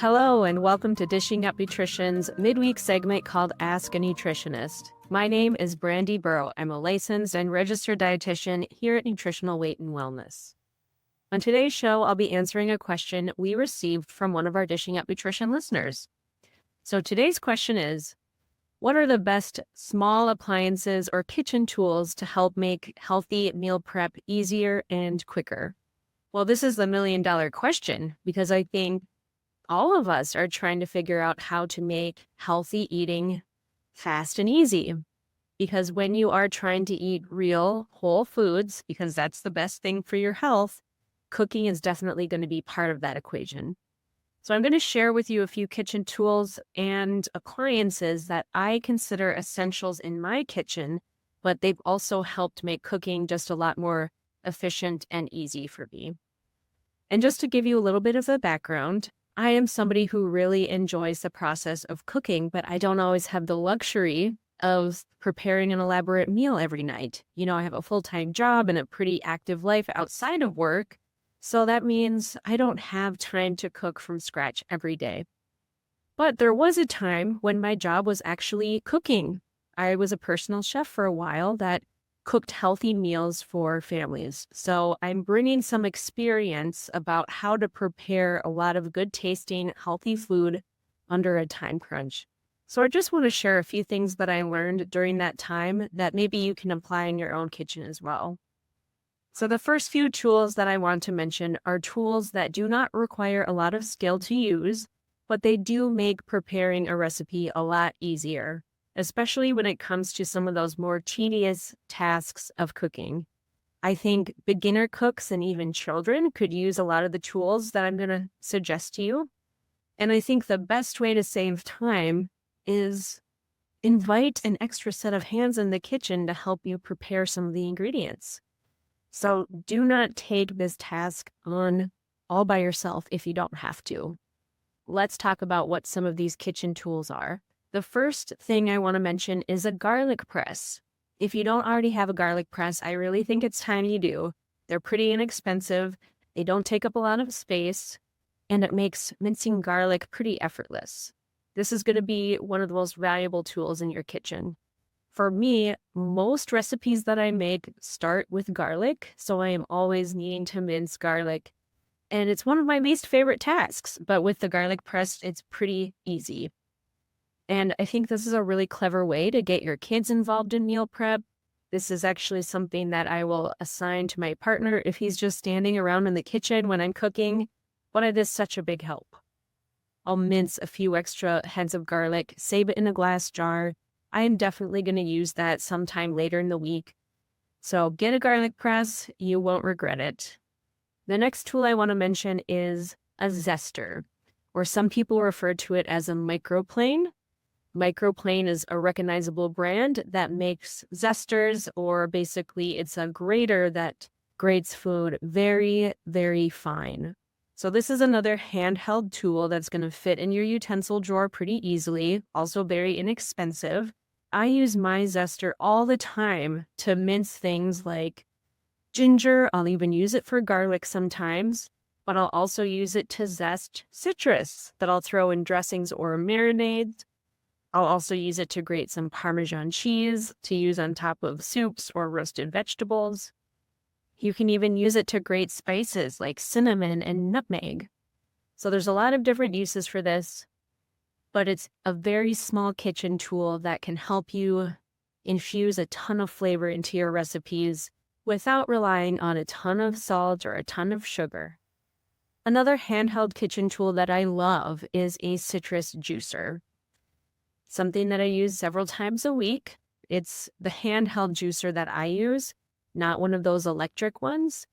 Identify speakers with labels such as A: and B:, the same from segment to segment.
A: Hello, and welcome to Dishing Up Nutrition's midweek segment called Ask a Nutritionist. My name is Brandy Burrow. I'm a licensed and registered dietitian here at Nutritional Weight and Wellness. On today's show, I'll be answering a question we received from one of our Dishing Up Nutrition listeners. So today's question is, what are the best small appliances or kitchen tools to help make healthy meal prep easier and quicker? Well, this is the million-dollar question because I think all of us are trying to figure out how to make healthy eating fast and easy. Because when you are trying to eat real whole foods, because that's the best thing for your health, cooking is definitely going to be part of that equation. So I'm going to share with you a few kitchen tools and appliances that I consider essentials in my kitchen, but they've also helped make cooking just a lot more efficient and easy for me. And just to give you a little bit of a background, I am somebody who really enjoys the process of cooking, but I don't always have the luxury of preparing an elaborate meal every night. I have a full-time job and a pretty active life outside of work, so that means I don't have time to cook from scratch every day. But there was a time when my job was actually cooking. I was a personal chef for a while that cooked healthy meals for families. So I'm bringing some experience about how to prepare a lot of good tasting, healthy food under a time crunch. So I just want to share a few things that I learned during that time that maybe you can apply in your own kitchen as well. So the first few tools that I want to mention are tools that do not require a lot of skill to use, but they do make preparing a recipe a lot easier, especially when it comes to some of those more tedious tasks of cooking. I think beginner cooks and even children could use a lot of the tools that I'm going to suggest to you. And I think the best way to save time is invite an extra set of hands in the kitchen to help you prepare some of the ingredients. So do not take this task on all by yourself if you don't have to. Let's talk about what some of these kitchen tools are. The first thing I want to mention is a garlic press. If you don't already have a garlic press, I really think it's time you do. They're pretty inexpensive, they don't take up a lot of space, and it makes mincing garlic pretty effortless. This is going to be one of the most valuable tools in your kitchen. For me, most recipes that I make start with garlic, so I am always needing to mince garlic. And it's one of my least favorite tasks, but with the garlic press, it's pretty easy. And I think this is a really clever way to get your kids involved in meal prep. This is actually something that I will assign to my partner if he's just standing around in the kitchen when I'm cooking, but it is such a big help. I'll mince a few extra heads of garlic, save it in a glass jar. I am definitely going to use that sometime later in the week. So get a garlic press, you won't regret it. The next tool I want to mention is a zester, or some people refer to it as a microplane. Microplane is a recognizable brand that makes zesters, or basically it's a grater that grates food very, very fine. So this is another handheld tool that's going to fit in your utensil drawer pretty easily, also very inexpensive. I use my zester all the time to mince things like ginger. I'll even use it for garlic sometimes, but I'll also use it to zest citrus that I'll throw in dressings or marinades. I'll also use it to grate some Parmesan cheese to use on top of soups or roasted vegetables. You can even use it to grate spices like cinnamon and nutmeg. So there's a lot of different uses for this, but it's a very small kitchen tool that can help you infuse a ton of flavor into your recipes without relying on a ton of salt or a ton of sugar. Another handheld kitchen tool that I love is a citrus juicer. Something that I use several times a week. It's the handheld juicer that I use, not one of those electric ones.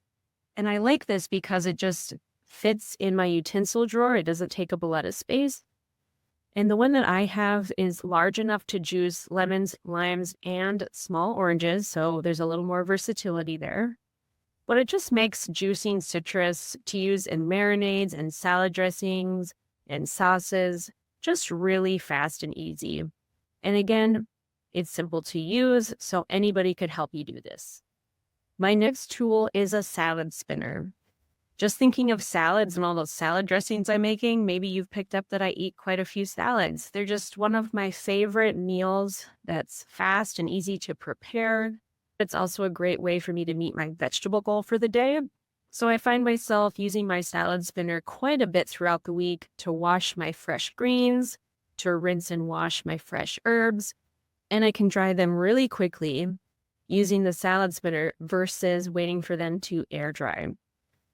A: And I like this because it just fits in my utensil drawer. It doesn't take up a lot of space. And the one that I have is large enough to juice lemons, limes, and small oranges, so there's a little more versatility there. But it just makes juicing citrus to use in marinades and salad dressings and sauces just really fast and easy. And again, it's simple to use, so anybody could help you do this. My next tool is a salad spinner. Just thinking of salads and all those salad dressings I'm making, maybe you've picked up that I eat quite a few salads. They're just one of my favorite meals that's fast and easy to prepare. It's also a great way for me to meet my vegetable goal for the day. So I find myself using my salad spinner quite a bit throughout the week to wash my fresh greens, to rinse and wash my fresh herbs, and I can dry them really quickly using the salad spinner versus waiting for them to air dry.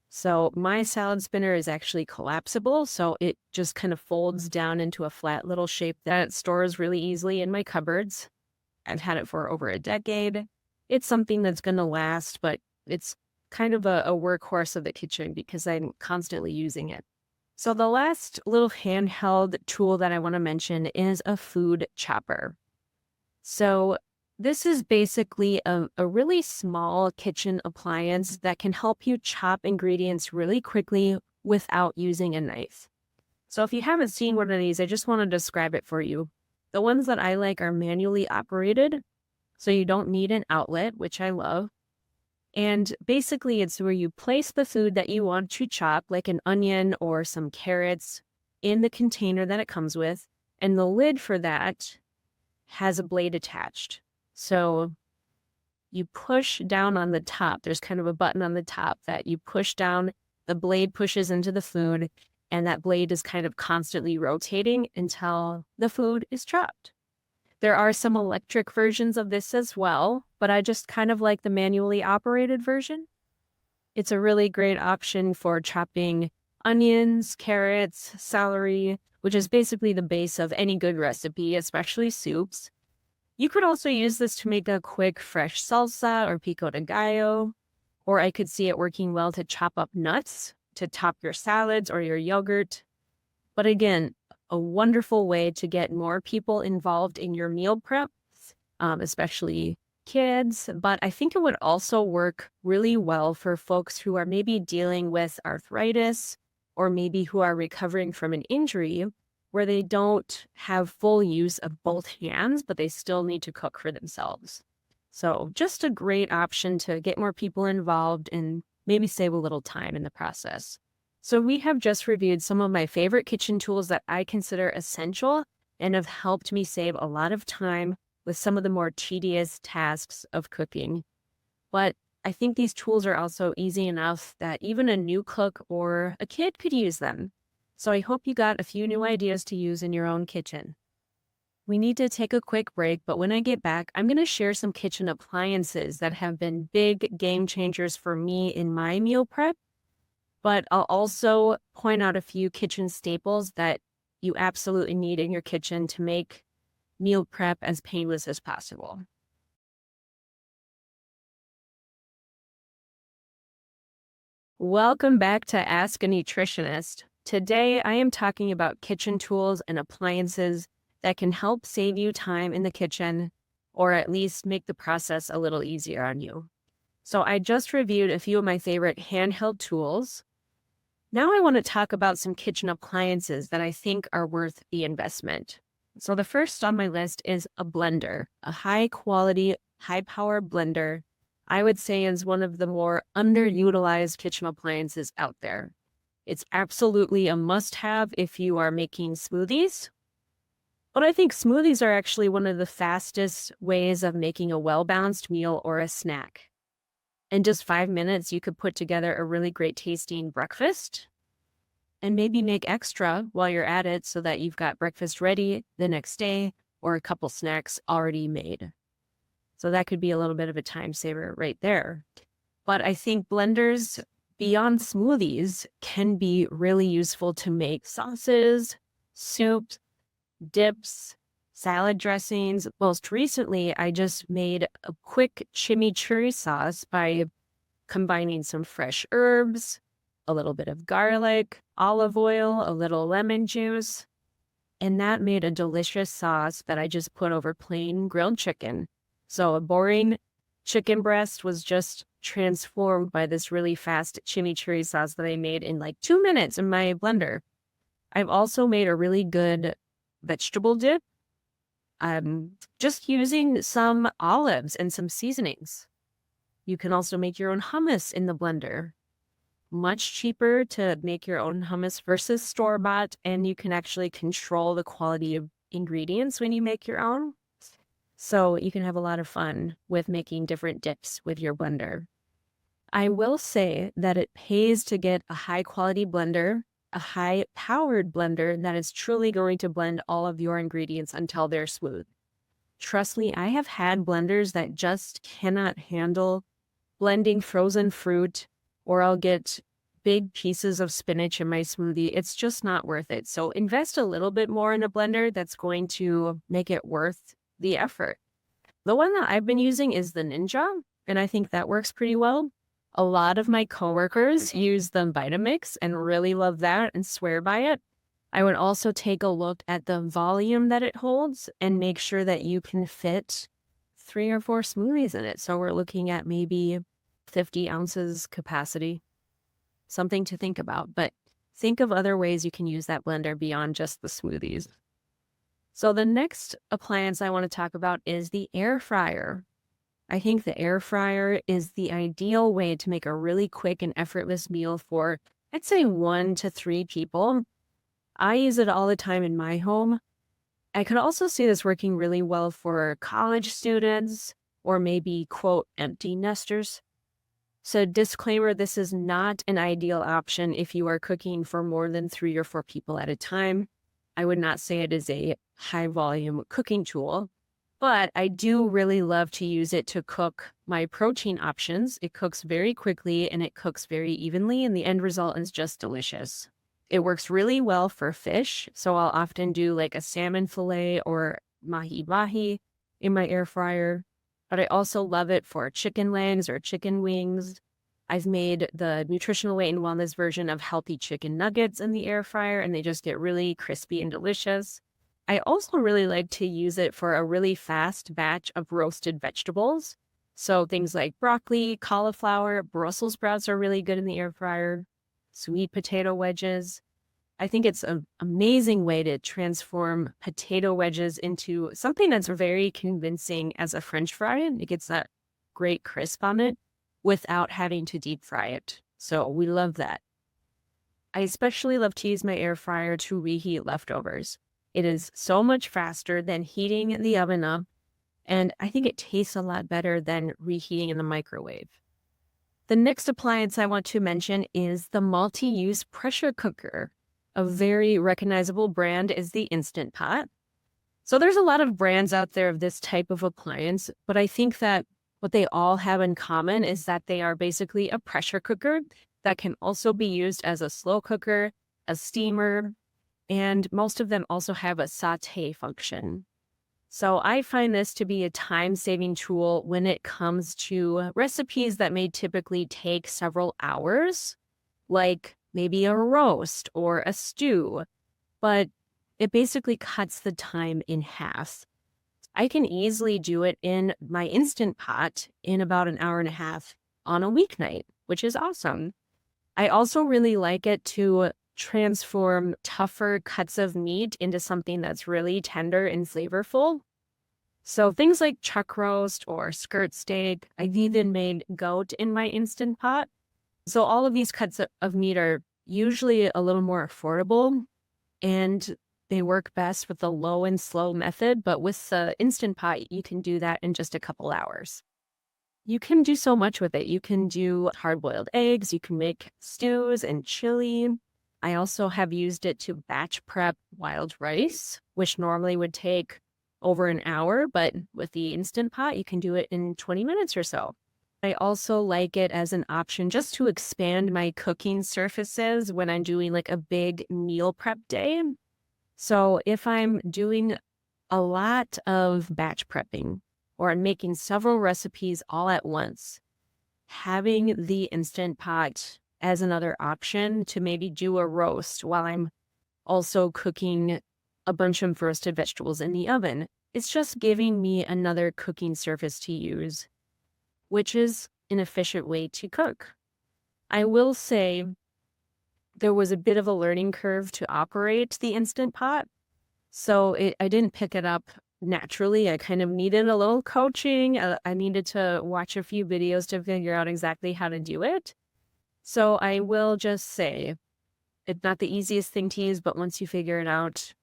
A: So my salad spinner is actually collapsible, so it just kind of folds down into a flat little shape that stores really easily in my cupboards. I've had it for over a decade. It's something that's going to last, but it's kind of a workhorse of the kitchen because I'm constantly using it. So the last little handheld tool that I want to mention is a food chopper. So this is basically a really small kitchen appliance that can help you chop ingredients really quickly without using a knife. So if you haven't seen one of these, I just want to describe it for you. The ones that I like are manually operated, so you don't need an outlet, which I love. And basically it's where you place the food that you want to chop, like an onion or some carrots, in the container that it comes with, and the lid for that has a blade attached. So you push down on the top. There's kind of a button on the top that you push down. The blade pushes into the food, and that blade is kind of constantly rotating until the food is chopped. There are some electric versions of this as well, but I just kind of like the manually operated version. It's a really great option for chopping onions, carrots, celery, which is basically the base of any good recipe, especially soups. You could also use this to make a quick fresh salsa or pico de gallo, or I could see it working well to chop up nuts to top your salads or your yogurt. But again, a wonderful way to get more people involved in your meal prep, especially kids. But I think it would also work really well for folks who are maybe dealing with arthritis or maybe who are recovering from an injury where they don't have full use of both hands, but they still need to cook for themselves. So just a great option to get more people involved and maybe save a little time in the process. So we have just reviewed some of my favorite kitchen tools that I consider essential and have helped me save a lot of time with some of the more tedious tasks of cooking. But I think these tools are also easy enough that even a new cook or a kid could use them. So I hope you got a few new ideas to use in your own kitchen. We need to take a quick break, but when I get back, I'm going to share some kitchen appliances that have been big game changers for me in my meal prep. But I'll also point out a few kitchen staples that you absolutely need in your kitchen to make meal prep as painless as possible. Welcome back to Ask a Nutritionist. Today, I am talking about kitchen tools and appliances that can help save you time in the kitchen, or at least make the process a little easier on you. So I just reviewed a few of my favorite handheld tools. Now I want to talk about some kitchen appliances that I think are worth the investment. So the first on my list is a blender, a high-quality, high-power blender. I would say is one of the more underutilized kitchen appliances out there. It's absolutely a must-have if you are making smoothies. But I think smoothies are actually one of the fastest ways of making a well-balanced meal or a snack. In just 5 minutes, you could put together a really great tasting breakfast and maybe make extra while you're at it so that you've got breakfast ready the next day or a couple snacks already made. So that could be a little bit of a time saver right there. But I think blenders beyond smoothies can be really useful to make sauces, soups, dips, salad dressings. Most recently, I just made a quick chimichurri sauce by combining some fresh herbs, a little bit of garlic, olive oil, a little lemon juice, and that made a delicious sauce that I just put over plain grilled chicken. So a boring chicken breast was just transformed by this really fast chimichurri sauce that I made in like 2 minutes in my blender. I've also made a really good vegetable dip, just using some olives and some seasonings. You can also make your own hummus in the blender. much cheaper to make your own hummus versus store-bought, and you can actually control the quality of ingredients when you make your own. So you can have a lot of fun with making different dips with your blender. I will say that it pays to get a high-quality blender, a high-powered blender that is truly going to blend all of your ingredients until they're smooth. Trust me, I have had blenders that just cannot handle blending frozen fruit, or I'll get big pieces of spinach in my smoothie. It's just not worth it. So invest a little bit more in a blender that's going to make it worth the effort. The one that I've been using is the Ninja, and I think that works pretty well. A lot of my coworkers use the Vitamix and really love that and swear by it. I would also take a look at the volume that it holds and make sure that you can fit 3 or 4 smoothies in it. So we're looking at maybe 50 ounces capacity, something to think about. But think of other ways you can use that blender beyond just the smoothies. So the next appliance I want to talk about is the air fryer. I think the air fryer is the ideal way to make a really quick and effortless meal for, I'd say, 1 to 3 people. I use it all the time in my home. I could also see this working really well for college students or maybe, quote, empty nesters. So disclaimer, this is not an ideal option if you are cooking for more than 3 or 4 people at a time. I would not say it is a high volume cooking tool, but I do really love to use it to cook my protein options. It cooks very quickly and it cooks very evenly, and the end result is just delicious. It works really well for fish, so I'll often do like a salmon fillet or mahi-mahi in my air fryer, but I also love it for chicken legs or chicken wings. I've made the nutritional weight and wellness version of healthy chicken nuggets in the air fryer, and they just get really crispy and delicious. I also really like to use it for a really fast batch of roasted vegetables. So things like broccoli, cauliflower, Brussels sprouts are really good in the air fryer. Sweet potato wedges. I think it's an amazing way to transform potato wedges into something that's very convincing as a French fry. It gets that great crisp on it without having to deep fry it. So we love that. I especially love to use my air fryer to reheat leftovers. It is so much faster than heating the oven up, and I think it tastes a lot better than reheating in the microwave. The next appliance I want to mention is the multi-use pressure cooker. A very recognizable brand is the Instant Pot. So there's a lot of brands out there of this type of appliance, but I think that what they all have in common is that they are basically a pressure cooker that can also be used as a slow cooker, a steamer, and most of them also have a saute function. So I find this to be a time-saving tool when it comes to recipes that may typically take several hours, like maybe a roast or a stew, but it basically cuts the time in half. I can easily do it in my Instant Pot in about an hour and a half on a weeknight, which is awesome. I also really like it to transform tougher cuts of meat into something that's really tender and flavorful. So things like chuck roast or skirt steak, I've even made goat in my Instant Pot. So all of these cuts of meat are usually a little more affordable, and they work best with the low and slow method, but with the Instant Pot, you can do that in just a couple hours. You can do so much with it. You can do hard-boiled eggs, you can make stews and chili. I also have used it to batch prep wild rice, which normally would take over an hour, but with the Instant Pot, you can do it in 20 minutes or so. I also like it as an option just to expand my cooking surfaces when I'm doing like a big meal prep day. So if I'm doing a lot of batch prepping or I'm making several recipes all at once, having the Instant Pot as another option to maybe do a roast while I'm also cooking a bunch of roasted vegetables in the oven, it's just giving me another cooking surface to use, which is an efficient way to cook. I will say there was a bit of a learning curve to operate the Instant Pot. So I didn't pick it up naturally. I kind of needed a little coaching. I needed to watch a few videos to figure out exactly how to do it. So I will just say it's not the easiest thing to use, but once you figure it out,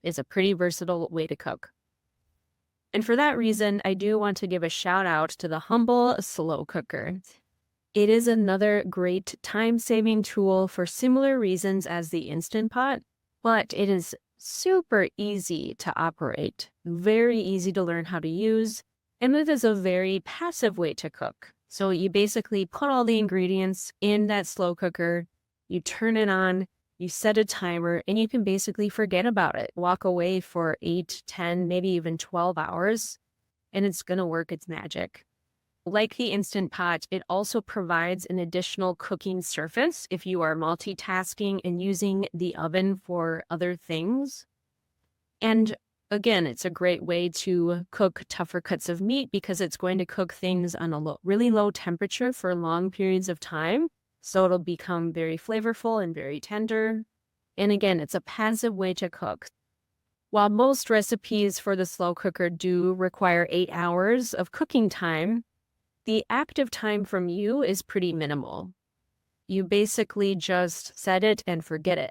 A: it's a pretty versatile way to cook. And for that reason, I do want to give a shout out to the Humble Slow Cooker. It is another great time-saving tool for similar reasons as the Instant Pot, but it is super easy to operate, very easy to learn how to use, and it is a very passive way to cook. So you basically put all the ingredients in that slow cooker, you turn it on, you set a timer, and you can basically forget about it. Walk away for 8, 10, maybe even 12 hours, and it's going to work its magic. Like the Instant Pot, it also provides an additional cooking surface if you are multitasking and using the oven for other things. And again, it's a great way to cook tougher cuts of meat because it's going to cook things on a really low temperature for long periods of time. So it'll become very flavorful and very tender. And again, it's a passive way to cook. While most recipes for the slow cooker do require 8 hours of cooking time, the active time from you is pretty minimal. You basically just set it and forget it.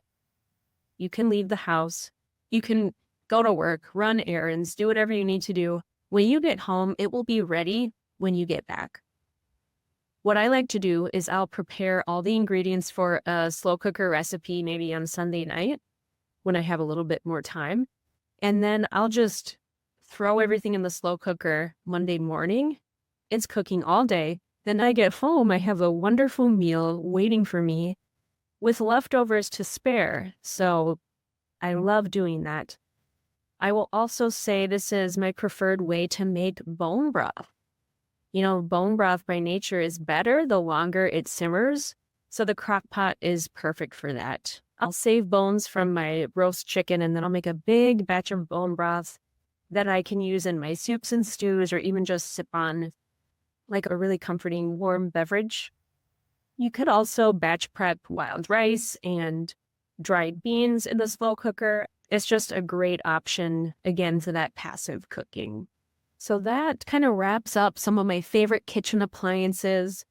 A: You can leave the house. You can go to work, run errands, do whatever you need to do. When you get home, it will be ready when you get back. What I like to do is I'll prepare all the ingredients for a slow cooker recipe maybe on Sunday night when I have a little bit more time. And then I'll just throw everything in the slow cooker Monday morning. It's cooking all day. Then I get home, I have a wonderful meal waiting for me with leftovers to spare. So I love doing that. I will also say this is my preferred way to make bone broth. You know, bone broth by nature is better the longer it simmers. So the crock pot is perfect for that. I'll save bones from my roast chicken and then I'll make a big batch of bone broth that I can use in my soups and stews or even just sip on like a really comforting warm beverage. You could also batch prep wild rice and dried beans in the slow cooker. It's just a great option, again, for that passive cooking. So that kind of wraps up some of my favorite kitchen appliances,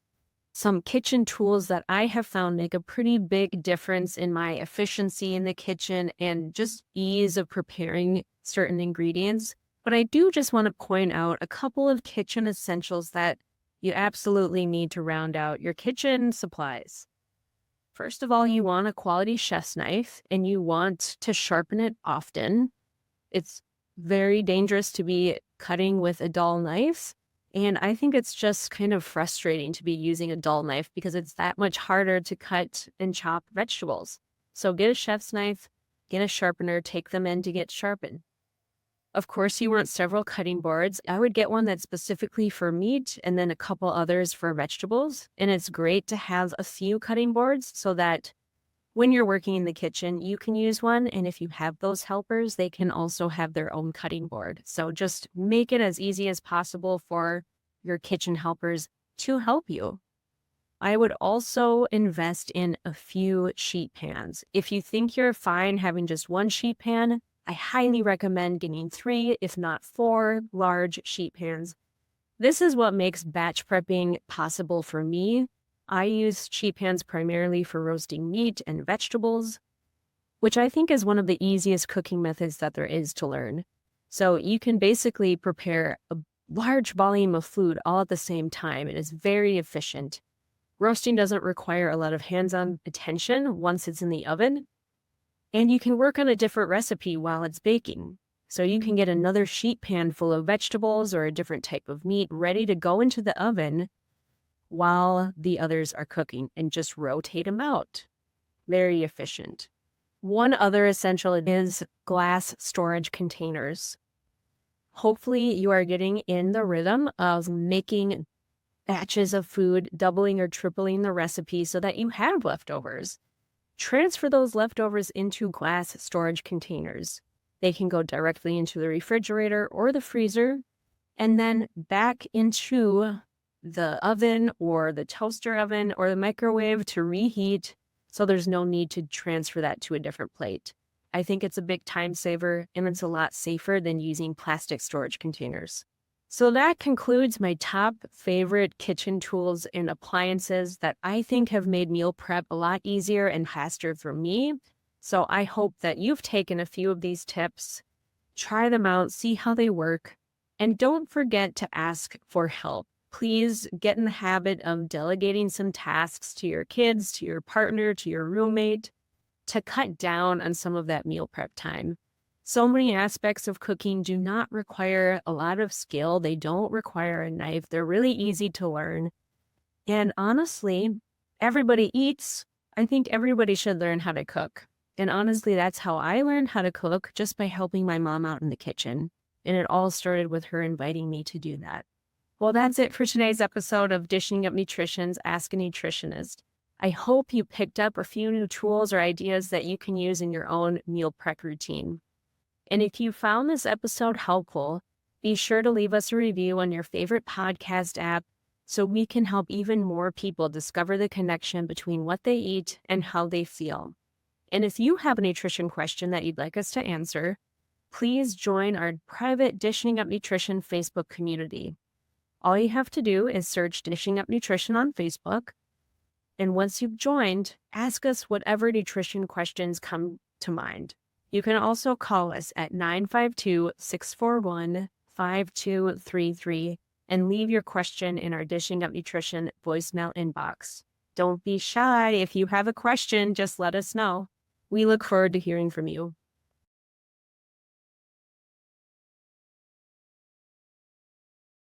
A: some kitchen tools that I have found make a pretty big difference in my efficiency in the kitchen and just ease of preparing certain ingredients. But I do just want to point out a couple of kitchen essentials that you absolutely need to round out your kitchen supplies. First of all, you want a quality chef's knife and you want to sharpen it often. It's very dangerous to be cutting with a dull knife. And I think it's just kind of frustrating to be using a dull knife because it's that much harder to cut and chop vegetables. So get a chef's knife, get a sharpener, take them in to get sharpened. Of course, you want several cutting boards. I would get one that's specifically for meat and then a couple others for vegetables. And it's great to have a few cutting boards so that when you're working in the kitchen, you can use one. And if you have those helpers, they can also have their own cutting board. So just make it as easy as possible for your kitchen helpers to help you. I would also invest in a few sheet pans. If you think you're fine having just one sheet pan, I highly recommend getting 3, if not 4, large sheet pans. This is what makes batch prepping possible for me. I use sheet pans primarily for roasting meat and vegetables, which I think is one of the easiest cooking methods that there is to learn. So you can basically prepare a large volume of food all at the same time. It is very efficient. Roasting doesn't require a lot of hands-on attention once it's in the oven. And you can work on a different recipe while it's baking. So you can get another sheet pan full of vegetables or a different type of meat ready to go into the oven while the others are cooking and just rotate them out. Very efficient. One other essential is glass storage containers. Hopefully you are getting in the rhythm of making batches of food, doubling or tripling the recipe so that you have leftovers. Transfer those leftovers into glass storage containers. They can go directly into the refrigerator or the freezer and then back into the oven or the toaster oven or the microwave to reheat, so there's no need to transfer that to a different plate. I think it's a big time saver and it's a lot safer than using plastic storage containers. So that concludes my top favorite kitchen tools and appliances that I think have made meal prep a lot easier and faster for me. So I hope that you've taken a few of these tips, try them out, see how they work, and don't forget to ask for help. Please get in the habit of delegating some tasks to your kids, to your partner, to your roommate to cut down on some of that meal prep time. So many aspects of cooking do not require a lot of skill. They don't require a knife. They're really easy to learn. And honestly, everybody eats. I think everybody should learn how to cook. And honestly, that's how I learned how to cook, just by helping my mom out in the kitchen. And it all started with her inviting me to do that. Well, that's it for today's episode of Dishing Up Nutrition's Ask a Nutritionist. I hope you picked up a few new tools or ideas that you can use in your own meal prep routine. And if you found this episode helpful, be sure to leave us a review on your favorite podcast app so we can help even more people discover the connection between what they eat and how they feel. And if you have a nutrition question that you'd like us to answer, please join our private Dishing Up Nutrition Facebook community. All you have to do is search Dishing Up Nutrition on Facebook. And once you've joined, ask us whatever nutrition questions come to mind. You can also call us at 952-641-5233 and leave your question in our Dishing Up Nutrition voicemail inbox. Don't be shy. If you have a question, just let us know. We look forward to hearing from you.